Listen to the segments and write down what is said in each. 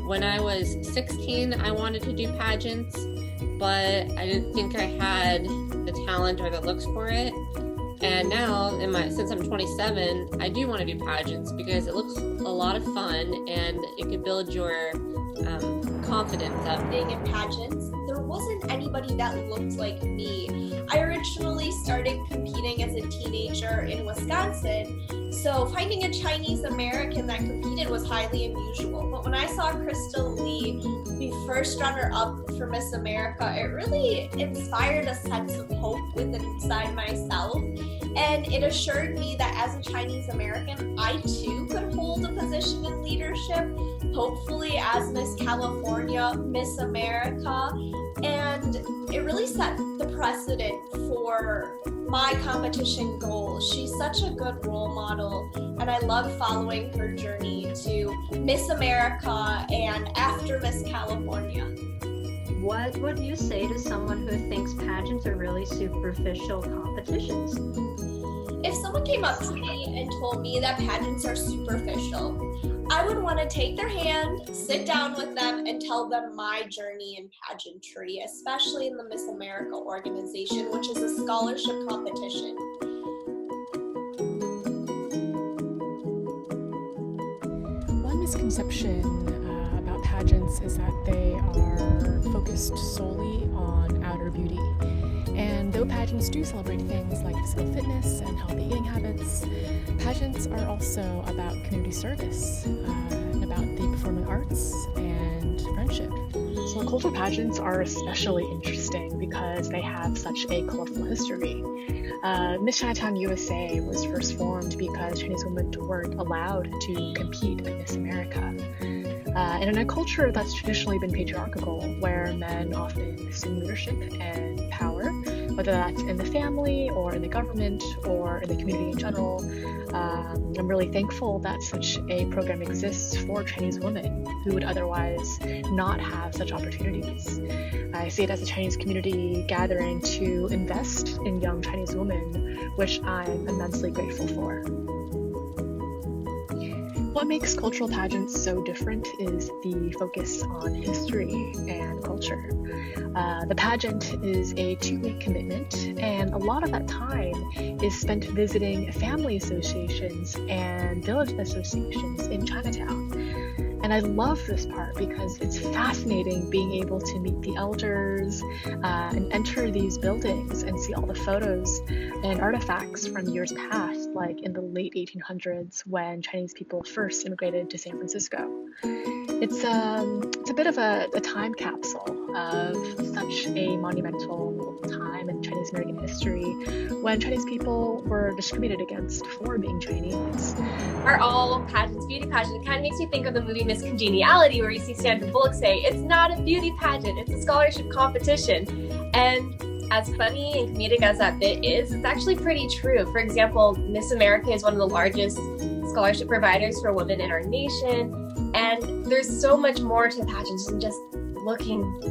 When I was 16, I wanted to do pageants, but I didn't think I had the talent or the looks for it. And now, since I'm 27, I do want to do pageants because it looks a lot of fun and it could build your confidence up. Being in pageants, there wasn't anybody that looked like me. I originally started competing as a teenager in Wisconsin, so finding a Chinese American that competed was highly unusual. But when I saw Crystal Lee be first runner-up for Miss America, it really inspired a sense of hope within inside myself. And it assured me that as a Chinese American, I too could hold a position in leadership, hopefully as Miss California, Miss America. And it really set the precedent for my competition goals. She's such a good role model, and I love following her journey to Miss America and after Miss California. What would you say to someone who thinks pageants are really superficial competitions? If someone came up to me and told me that pageants are superficial, I would want to take their hand, sit down with them, and tell them my journey in pageantry, especially in the Miss America organization, which is a scholarship competition. One misconception about pageants is that they are focused solely on outer beauty. And though pageants do celebrate things like physical fitness and healthy eating habits, pageants are also about community service, and about the performing arts and friendship. So cultural pageants are especially interesting because they have such a colorful history. Miss Chinatown USA was first formed because Chinese women weren't allowed to compete in Miss America. And in a culture that's traditionally been patriarchal, where men often assume leadership and power, whether that's in the family or in the government or in the community in general, I'm really thankful that such a program exists for Chinese women who would otherwise not have such opportunities. I see it as a Chinese community gathering to invest in young Chinese women, which I'm immensely grateful for. What makes cultural pageants so different is the focus on history and culture. The pageant is a 2-week commitment, and a lot of that time is spent visiting family associations and village associations in Chinatown. And I love this part because it's fascinating being able to meet the elders and enter these buildings and see all the photos and artifacts from years past, like in the late 1800s when Chinese people first immigrated to San Francisco. It's a bit of a time capsule of such a monumental time in Chinese American history when Chinese people were discriminated against for being Chinese. Are all pageants beauty pageant? It kind of makes me think of the movie Miss Congeniality, where you see Sandra Bullock say, "It's not a beauty pageant, it's a scholarship competition." And as funny and comedic as that bit is, it's actually pretty true. For example, Miss America is one of the largest scholarship providers for women in our nation. And there's so much more to pageants than just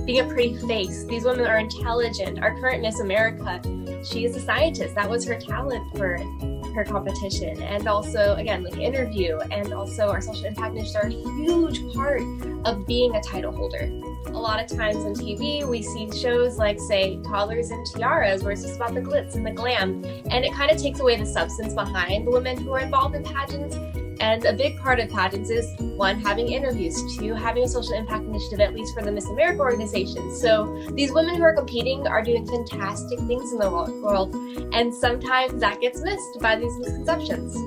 being a pretty face. These women are intelligent. Our current Miss America, she is a scientist. That was her talent for her competition. And also, again, like interview, and also our social impact initiatives are a huge part of being a title holder. A lot of times on TV, we see shows like, say, Toddlers and Tiaras, where it's just about the glitz and the glam. And it kind of takes away the substance behind the women who are involved in pageants. And a big part of pageants is, 1, having interviews, 2, having a social impact initiative, at least for the Miss America organization. So these women who are competing are doing fantastic things in the world, and sometimes that gets missed by these misconceptions.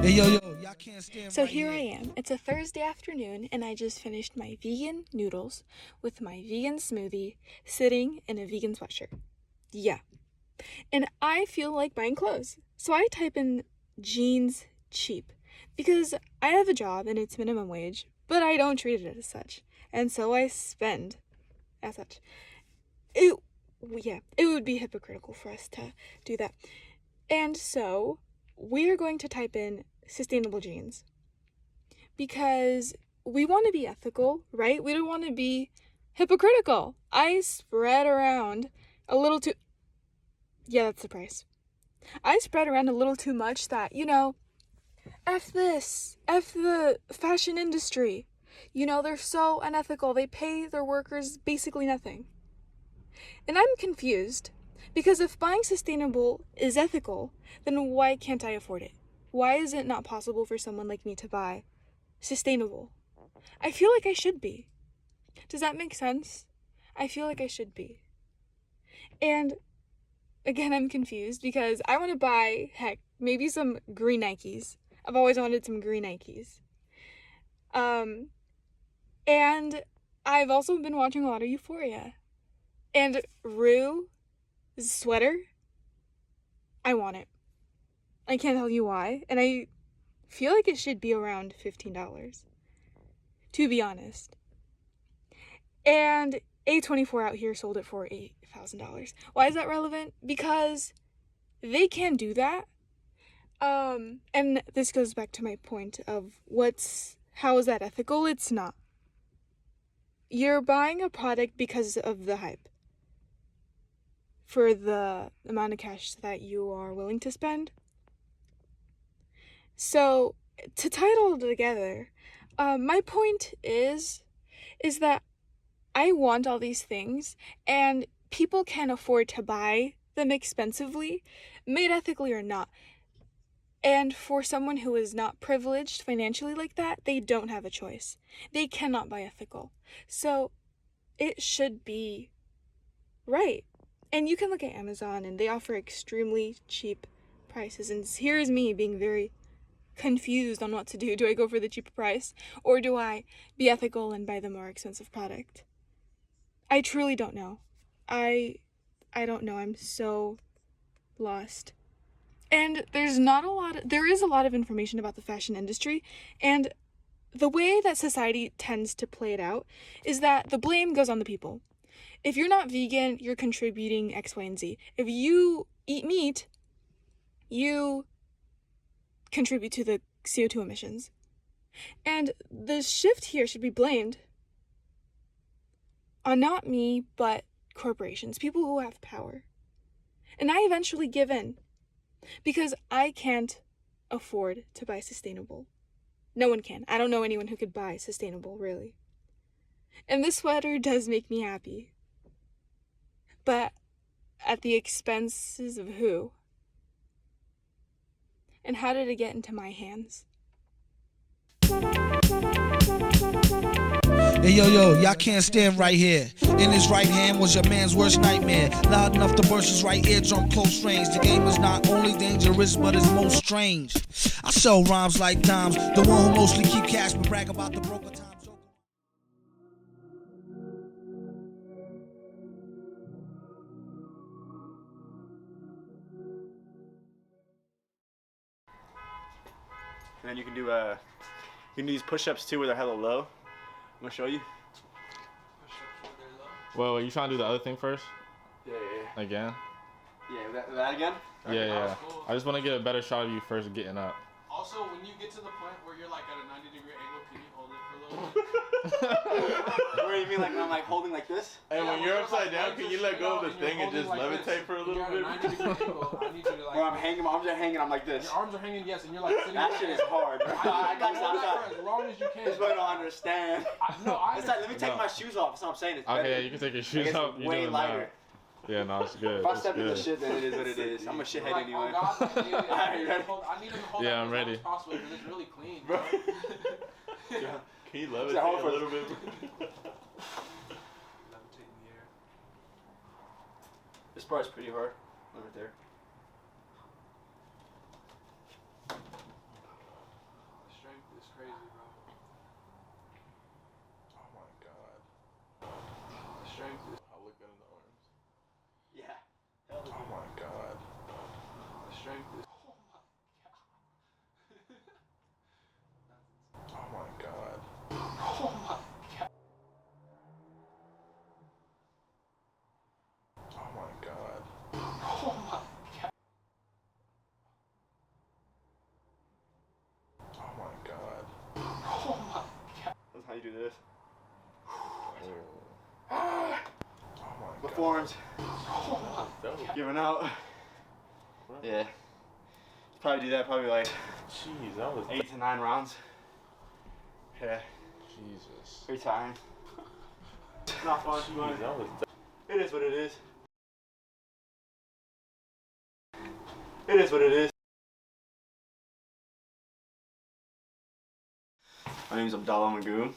Hey, yo, y'all can't stand So right here I am. It's a Thursday afternoon, and I just finished my vegan noodles with my vegan smoothie, sitting in a vegan sweatshirt. Yeah. And I feel like buying clothes. So I type in jeans cheap because I have a job and it's minimum wage, but I don't treat it as such. And so I spend as such. It would be hypocritical for us to do that. And so we are going to type in sustainable jeans because we want to be ethical, right? We don't want to be hypocritical. I spread around a little too... Yeah, that's the price. I spread around a little too much that, F this, F the fashion industry. They're so unethical. They pay their workers basically nothing. And I'm confused because if buying sustainable is ethical, then why can't I afford it? Why is it not possible for someone like me to buy sustainable? I feel like I should be. Does that make sense? I feel like I should be. And again, I'm confused because I want to buy, maybe some green Nikes. I've always wanted some green Nikes. And I've also been watching a lot of Euphoria. And Rue's sweater, I want it. I can't tell you why. And I feel like it should be around $15, to be honest. And A24 out here sold it for $8,000. Why is that relevant? Because they can do that. And this goes back to my point of how is that ethical? It's not. You're buying a product because of the hype. For the amount of cash that you are willing to spend. So, to tie it all together, my point is that I want all these things, and people can afford to buy them expensively, made ethically or not. And for someone who is not privileged financially like that, they don't have a choice. They cannot buy ethical. So, it should be right. And you can look at Amazon, and they offer extremely cheap prices. And here's me being very confused on what to do. Do I go for the cheaper price? Or do I be ethical and buy the more expensive product? I truly don't know. I don't know. I'm so lost. And there is a lot of information about the fashion industry. And the way that society tends to play it out is that the blame goes on the people. If you're not vegan, you're contributing X, Y, and Z. If you eat meat, you contribute to the CO2 emissions. And the shift here should be blamed on not me, but corporations, people who have power. And I eventually give in because I can't afford to buy sustainable. No one can. I don't know anyone who could buy sustainable, really. And this sweater does make me happy. But at the expenses of who? And how did it get into my hands? Hey, yo, y'all can't stand right here. In his right hand was your man's worst nightmare. Loud enough to burst his right eardrum close range. The game is not only dangerous, but it's most strange. I sell rhymes like dimes. The one who mostly keep cash but brag about the broker times. And then you can do these push-ups too where they're hella low. I'm gonna show you. Well, are you trying to do the other thing first? Yeah. Again? Yeah, that again? Yeah. I just want to get a better shot of you first getting up. Also, when you get to the point where you're like at a 90-degree angle, can you hold it for a little bit? Where you mean like when I'm like holding like this? And when you're upside down, can you let go of the thing and just levitate for a little bit? At a 90-degree angle, I need you to like... Where I'm hanging, my arms are hanging, I'm like this. Your arms are hanging, yes, and you're like sitting... That shit is hard, bro. I got you, as long as you can. This way I don't understand. I It's like, let me take my shoes off, that's what I'm saying. It's Okay, better. yeah, you can take your shoes off. It's way lighter. Yeah, no, it's good. If I step in this shit, then it is what it is. I'm a shithead anyway. Alright, you ready? Yeah, I'm ready. As possible because it's really clean, bro. Yeah. Can you levitate a little bit? This part's pretty hard. Right there. crazy, bro. Oh my god. The strength is. I look good in the arms. Yeah. Oh my god. The strength is. Oh my god. Oh my god. Oh my god. Oh my god. Oh my god. Oh my god. That's how you do this. Oh my The god. forms. Oh my god. Giving out. What? Yeah. Probably do that probably like Jeez, that was 8 to 9 rounds. Yeah. Jesus. Pretty tiring. Not fun. Jeez, But that was it is what it is. It is what it is. My name is Abdallah Magoo.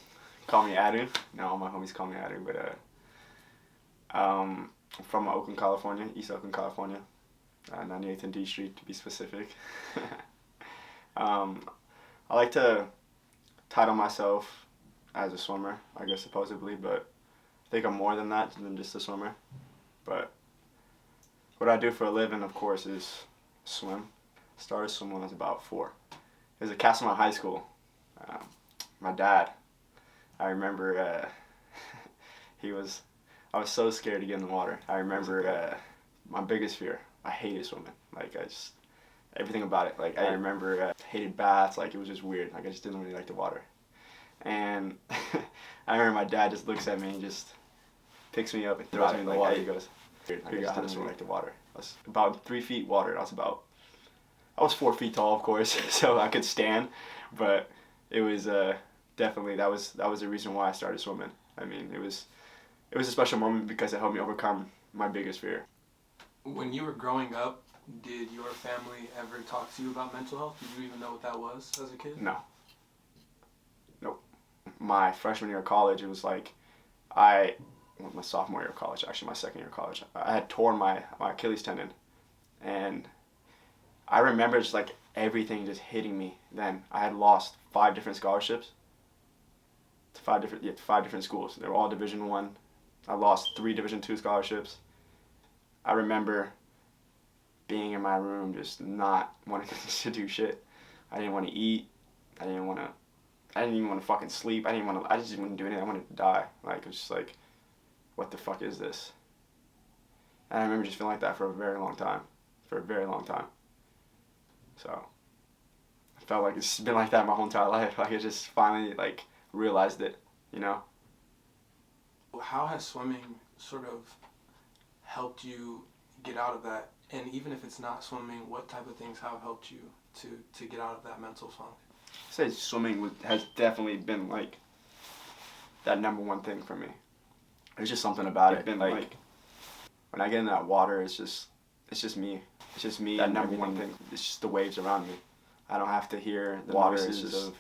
Call me Adu. No, all my homies call me Adu, but I'm from Oakland, California, East Oakland, California, 98th and D Street to be specific. I like to title myself as a swimmer, I guess supposedly, but I think I'm more than that, than just a swimmer. But what I do for a living, of course, is swim. Started swimming when I was about 4. It was at Castlemont High School. My dad, I remember I was so scared to get in the water. I remember my biggest fear, I hated swimming. Like everything about it. Like I remember hated baths, like it was just weird. Like I just didn't really like the water. And I remember my dad just looks at me and just picks me up and throws me in the water. He goes, I just didn't really like the water. I was about 3 feet water. I was 4 feet tall, of course, so I could stand, but it was definitely that was the reason why I started swimming. I mean, it was a special moment because it helped me overcome my biggest fear. When you were growing up, did your family ever talk to you about mental health? Did you even know what that was as a kid? No. Nope. My freshman year of college, it was like my sophomore year of college, actually my second year of college, I had torn my Achilles tendon, and I remember just like everything just hitting me then. I had lost 5 different scholarships to 5 different schools. They were all Division I. I lost 3 Division II scholarships. I remember being in my room just not wanting to do shit. I didn't want to eat. I didn't even want to fucking sleep. I just didn't want to do anything. I wanted to die. Like, it was just like, what the fuck is this? And I remember just feeling like that for a very long time. So I felt like it's been like that my whole entire life. Like I just finally like realized it, you know? How has swimming sort of helped you get out of that? And even if it's not swimming, what type of things have helped you to get out of that mental funk? I'd say swimming has definitely been like that #1 thing for me. There's just something about it. Like when I get in that water, it's just me. It's just me. That #1 thing. It's just the waves around me. I don't have to hear the voices of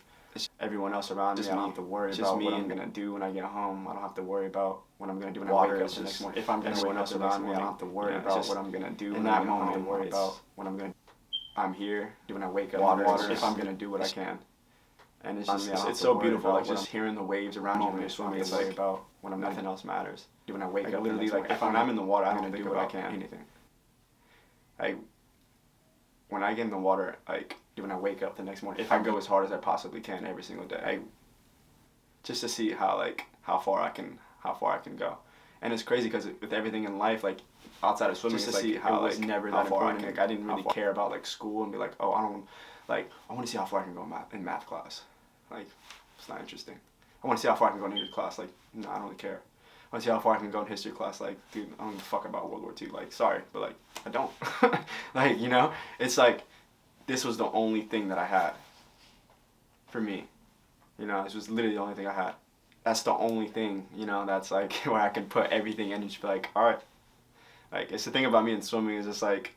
everyone else around me. I don't have to worry about what I'm gonna do when I get home. I don't have to worry about what I'm gonna do when I wake up the next morning. If I'm gonna everyone else around me, I don't have to worry about what I'm gonna do in that moment. I worry about what I'm gonna. I'm here when I wake up. Water. If I'm gonna do what I can. And it's just it's so beautiful. Like just hearing the waves around you when you're swimming. It's like about when nothing else matters. When I wake up, literally like if I'm in the water, I'm gonna do what I can. Anything. Like when I get in the water, like when I wake up the next morning, if I go as hard as I possibly can every single day, just to see how far I can go. And it's crazy because with everything in life, like outside of swimming, just to see how it was never that important. Like I didn't really care about like school and be like, oh, I want to see how far I can go in math class. Like it's not interesting. I want to see how far I can go in English class. Like no, I don't really care. I want to see how far I can go in history class. Like, dude, I don't give a fuck about World War II. Like, sorry, but like, I don't. Like, you know, it's like, this was the only thing that I had for me. You know, this was literally the only thing I had. That's the only thing, you know, that's like where I can put everything in and just be like, all right. Like, it's the thing about me in swimming is just like,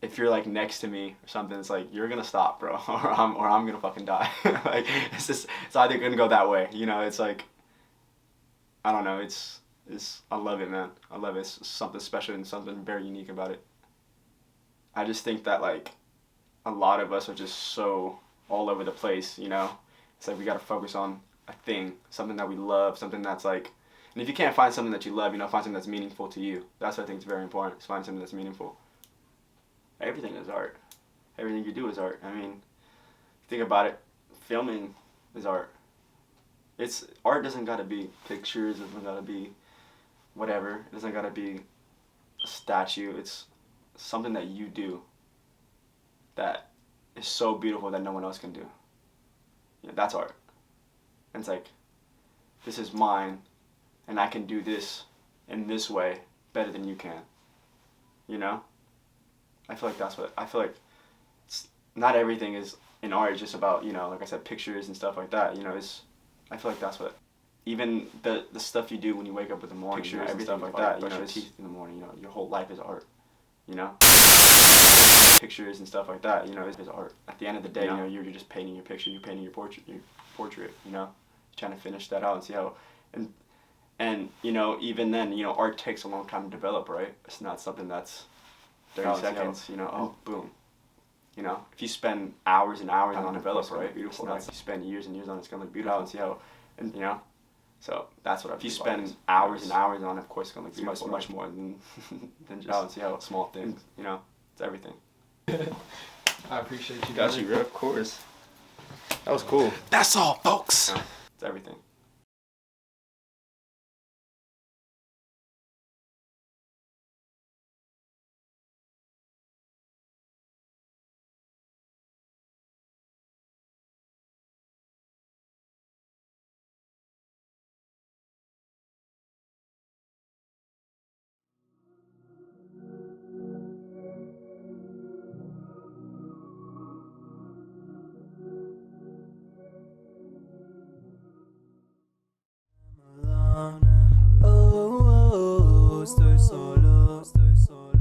if you're like next to me or something, it's like, you're gonna stop, bro, or I'm gonna fucking die. Like, it's either gonna go that way, you know, it's like, I don't know, I love it, man. I love it. It's something special and something very unique about it. I just think that like a lot of us are just so all over the place, you know? It's like we gotta focus on a thing, something that we love, something that's like, and if you can't find something that you love, you know, find something that's meaningful to you. That's what I think is very important, is find something that's meaningful. Everything is art. Everything you do is art. I mean, think about it, filming is art. Art doesn't gotta be pictures, it doesn't gotta be whatever, it doesn't gotta be a statue. It's something that you do that is so beautiful that no one else can do. Yeah, that's art. And it's like, this is mine, and I can do this in this way better than you can. You know? I feel like not everything is in art, it's just about, you know, like I said, pictures and stuff like that. You know, I feel like that's what, even the stuff you do when you wake up in the morning, pictures, you know, everything like that, you know, your teeth in the morning, you know, your whole life is art, you know? Pictures and stuff like that, you know, is art. At the end of the day, you know, you're just painting your picture, you're painting your portrait, you know? Trying to finish that out and see how, and you know, even then, you know, art takes a long time to develop, right? It's not something that's 30 seconds, you know, oh, boom. You know, if you spend hours and hours on develop, right? Beautiful. It's not if you spend years and years on it, it's gonna look beautiful and see how, and you know, so that's what. If you spend hours and hours on it, of course, it's gonna look beautiful. Much more than just and see how small things. You know, it's everything. I appreciate you. Got you, bro. Of course. That was cool. That's all, folks. You know, it's everything. Estoy solo, estoy solo.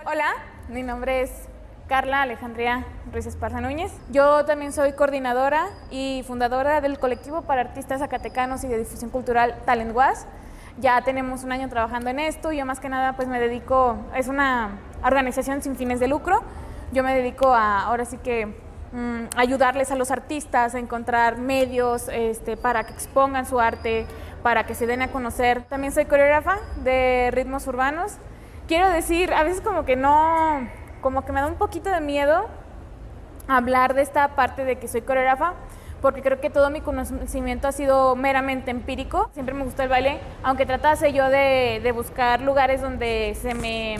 Hola, mi nombre es Carla Alejandría Ruiz Esparza Núñez. Yo también soy coordinadora y fundadora del colectivo para artistas zacatecanos y de difusión cultural Talent Was. Ya tenemos un año trabajando en esto. Yo más que nada pues me dedico, es una organización sin fines de lucro. Yo me dedico a, ahora sí que, ayudarles a los artistas a encontrar medios para que expongan su arte, para que se den a conocer. También soy coreógrafa de ritmos urbanos. Quiero decir, a veces como que me da un poquito de miedo hablar de esta parte de que soy coreógrafa, porque creo que todo mi conocimiento ha sido meramente empírico. Siempre me gustó el baile, aunque tratase yo de buscar lugares donde se me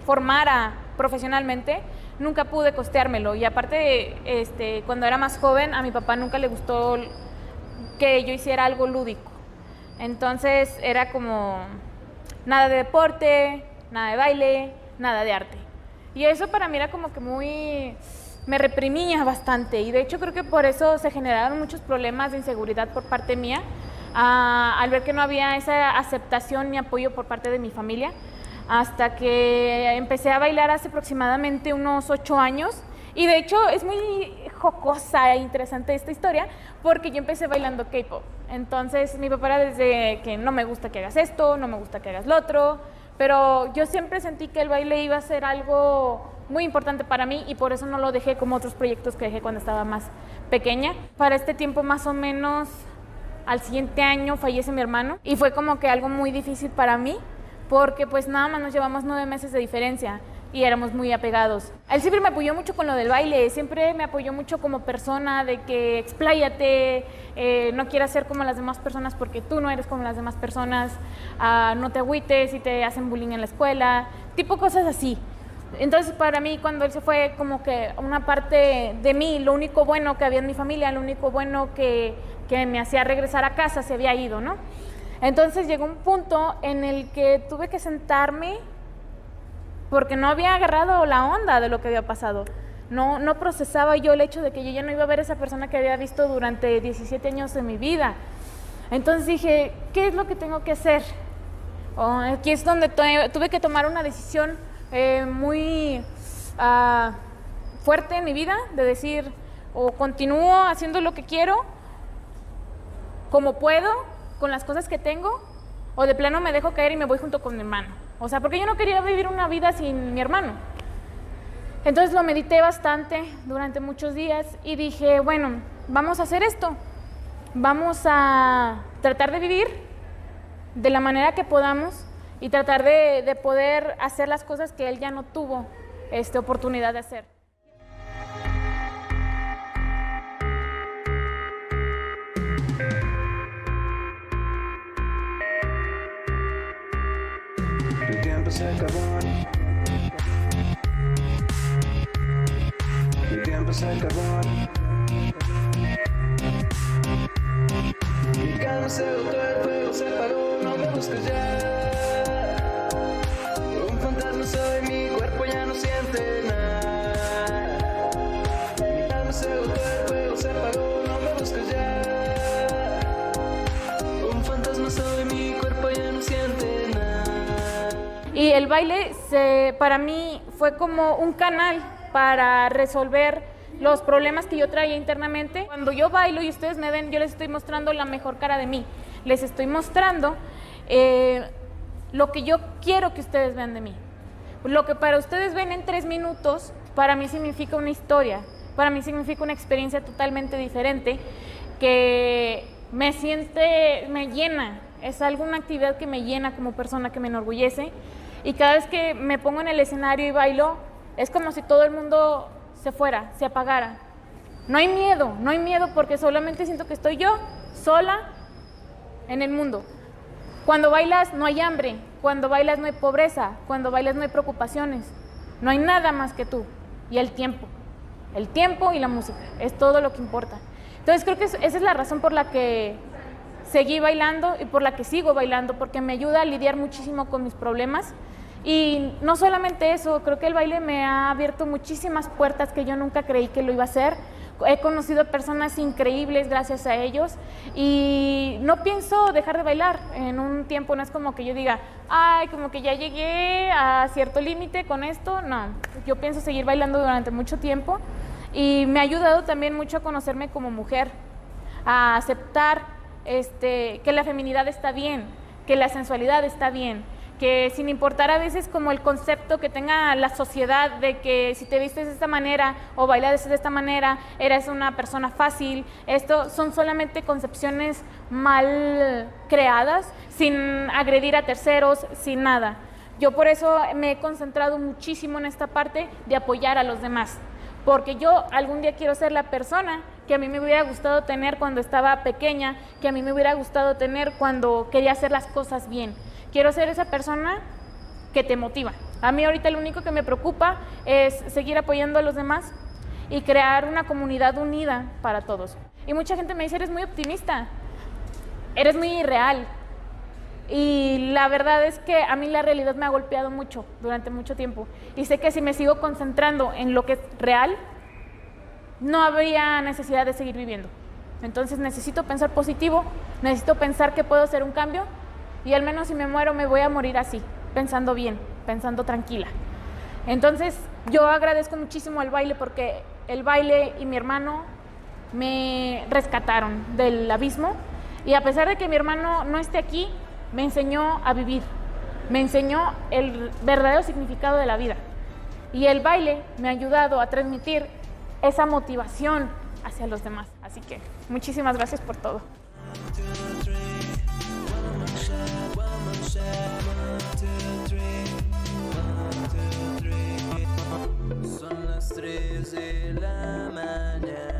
formara profesionalmente, nunca pude costeármelo. Y aparte, cuando era más joven, a mi papá nunca le gustó que yo hiciera algo lúdico. Entonces era como nada de deporte, nada de baile, nada de arte. Y eso para mí era como que me reprimía bastante, y de hecho creo que por eso se generaron muchos problemas de inseguridad por parte mía, al ver que no había esa aceptación ni apoyo por parte de mi familia, hasta que empecé a bailar hace aproximadamente unos 8 años, y de hecho es muy jocosa e interesante esta historia, porque yo empecé bailando K-pop. Entonces mi papá era desde que no me gusta que hagas esto, no me gusta que hagas lo otro, pero yo siempre sentí que el baile iba a ser algo muy importante para mí, y por eso no lo dejé como otros proyectos que dejé cuando estaba más pequeña. Para este tiempo, más o menos al siguiente año, fallece mi hermano, y fue como que algo muy difícil para mí, porque pues nada más nos llevamos 9 meses de diferencia y éramos muy apegados. Él siempre me apoyó mucho con lo del baile, siempre me apoyó mucho como persona, de que expláyate, no quieras ser como las demás personas porque tú no eres como las demás personas, no te agüites si te hacen bullying en la escuela, tipo cosas así. Entonces para mí, cuando él se fue, como que una parte de mí, lo único bueno que había en mi familia, lo único bueno que me hacía regresar a casa, se había ido, ¿no? Entonces llegó un punto en el que tuve que sentarme, porque no había agarrado la onda de lo que había pasado. No procesaba yo el hecho de que yo ya no iba a ver a esa persona que había visto durante 17 años de mi vida. Entonces dije, ¿qué es lo que tengo que hacer? Aquí es donde tuve que tomar una decisión muy fuerte en mi vida, de decir, o continúo haciendo lo que quiero, como puedo, con las cosas que tengo, o de plano me dejo caer y me voy junto con mi hermano. O sea, porque yo no quería vivir una vida sin mi hermano. Entonces lo medité bastante durante muchos días y dije, bueno, vamos a hacer esto. Vamos a tratar de vivir de la manera que podamos y tratar de poder hacer las cosas que él ya no tuvo oportunidad de hacer. Tu tiempo se acabó. Tu tiempo se acabó. Mi calma se agotó, el fuego se apagó, no me busques ya. Un fantasma soy, mi cuerpo ya no siente nada. Mi calma se agotó, el fuego se apagó, no me busques ya. Un fantasma soy, mi cuerpo ya no siente nada. Y el baile para mí fue como un canal para resolver los problemas que yo traía internamente. Cuando yo bailo y ustedes me ven, yo les estoy mostrando la mejor cara de mí. Les estoy mostrando lo que yo quiero que ustedes vean de mí. Lo que para ustedes ven en 3 minutos, para mí significa una historia. Para mí significa una experiencia totalmente diferente que me llena. Es alguna actividad que me llena como persona, que me enorgullece. Y cada vez que me pongo en el escenario y bailo, es como si todo el mundo se fuera, se apagara. No hay miedo porque solamente siento que estoy yo, sola, en el mundo. Cuando bailas no hay hambre, cuando bailas no hay pobreza, cuando bailas no hay preocupaciones, no hay nada más que tú y el tiempo y la música, es todo lo que importa. Entonces creo que esa es la razón por la que seguí bailando y por la que sigo bailando, porque me ayuda a lidiar muchísimo con mis problemas. Y no solamente eso, creo que el baile me ha abierto muchísimas puertas que yo nunca creí que lo iba a hacer. He conocido personas increíbles gracias a ellos y no pienso dejar de bailar en un tiempo. No es como que yo diga, ay, como que ya llegué a cierto límite con esto. No, yo pienso seguir bailando durante mucho tiempo y me ha ayudado también mucho a conocerme como mujer, a aceptar que la feminidad está bien, que la sensualidad está bien, que sin importar a veces como el concepto que tenga la sociedad de que si te vistes de esta manera o bailas de esta manera, eres una persona fácil. Esto son solamente concepciones mal creadas, sin agredir a terceros, sin nada. Yo por eso me he concentrado muchísimo en esta parte de apoyar a los demás, porque yo algún día quiero ser la persona que a mí me hubiera gustado tener cuando estaba pequeña, que a mí me hubiera gustado tener cuando quería hacer las cosas bien. Quiero ser esa persona que te motiva. A mí ahorita lo único que me preocupa es seguir apoyando a los demás y crear una comunidad unida para todos. Y mucha gente me dice, eres muy optimista, eres muy irreal. Y la verdad es que a mí la realidad me ha golpeado mucho durante mucho tiempo. Y sé que si me sigo concentrando en lo que es real, no habría necesidad de seguir viviendo. Entonces necesito pensar positivo, necesito pensar que puedo hacer un cambio. Y al menos si me muero me voy a morir así, pensando bien, pensando tranquila. Entonces yo agradezco muchísimo al baile porque el baile y mi hermano me rescataron del abismo y a pesar de que mi hermano no esté aquí, me enseñó a vivir, me enseñó el verdadero significado de la vida. Y el baile me ha ayudado a transmitir esa motivación hacia los demás. Así que muchísimas gracias por todo. Son las 3 de la mañana.